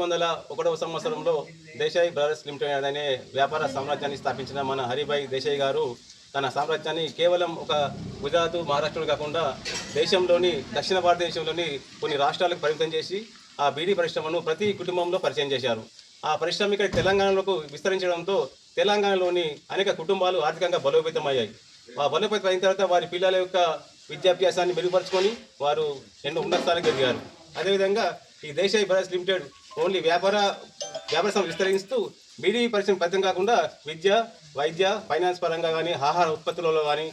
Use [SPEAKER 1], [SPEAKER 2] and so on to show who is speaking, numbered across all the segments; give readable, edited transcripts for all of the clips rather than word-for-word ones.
[SPEAKER 1] 1901వ సంవత్సరంలో Desai brothers limited అనే వ్యాపార సామ్రాజ్యాన్ని స్థాపించిన మన హరిభాయ్ దేశాయి గారు తన సామ్రాజ్యాన్ని కేవలం ఒక గుజరాత్, మహారాష్ట్రలో కాకుండా దేశంలోని దక్షిణ భారతదేశంలోని కొన్ని రాష్ట్రాలకు పరిమితం చేసి ఆ బీడీ పరిశ్రమను ప్రతి కుటుంబంలో పరిచయం చేశారు. ఆ పరిశ్రమ ఇక్కడ తెలంగాణలోకి విస్తరించడంతో తెలంగాణలోని అనేక కుటుంబాలు ఆర్థికంగా బలోపేతమయ్యాయి. ఆ బలోపేతం అయిన తర్వాత వారి పిల్లల యొక్క విద్యాభ్యాసాన్ని మెరుగుపరుచుకొని వారు ఎన్నో ఉన్నత స్థాయికి ఎదిగారు. అదేవిధంగా ఈ దేశాయి బ్రదర్స్ లిమిటెడ్ ఓన్లీ వ్యాపార విస్తరిస్తూ బీడీ పరిశ్రమ ఫలితం కాకుండా విద్య, వైద్య, ఫైనాన్స్ పరంగా కానీ, ఆహార ఉత్పత్తులలో కానీ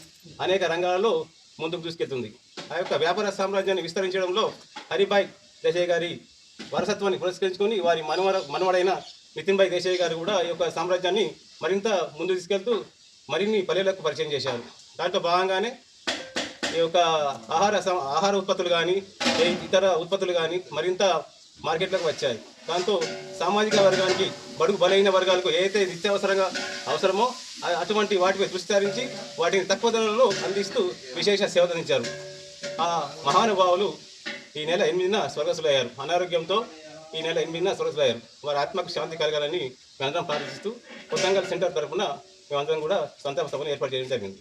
[SPEAKER 1] అనేక రంగాలలో ముందుకు తీసుకెళ్తుంది. ఆ యొక్క వ్యాపార సామ్రాజ్యాన్ని విస్తరించడంలో హరిభాయ్ దేశాయి గారి వారసత్వాన్ని పురస్కరించుకొని వారి మనవడైన నితిన్ భాయ్ దేశాయి గారు కూడా ఈ యొక్క సామ్రాజ్యాన్ని మరింత ముందుకు తీసుకెళ్తూ మరిన్ని పల్లెలకు పరిచయం చేశారు. దాంట్లో భాగంగానే ఈ యొక్క ఆహార ఉత్పత్తులు కానీ, ఇతర ఉత్పత్తులు కానీ మరింత మార్కెట్లోకి వచ్చాయి. దాంతో సామాజిక వర్గానికి, బడుగు బలైన వర్గాలకు ఏదైతే నిత్యావసరంగా అవసరమో అటువంటి వాటిపై దృష్టి సారించి వాటిని తక్కువ ధరలలో అందిస్తూ విశేష సేవలందించారు. ఆ మహానుభావులు ఈ నెల 8న స్వర్గస్థులయ్యారు. అనారోగ్యంతో ఈ నెల 8న స్వర్గస్థులయ్యారు. వారి ఆత్మకు శాంతి కలగాలని మేమందరం ప్రార్థిస్తూ కొత్తంగల్ సెంటర్ తరఫున మేమందరం కూడా సంతాప సభను ఏర్పాటు చేయడం జరిగింది.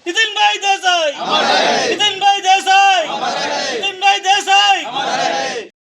[SPEAKER 2] నితిన్ భాయ్ దేశాయ్, నితిన్ భాయ్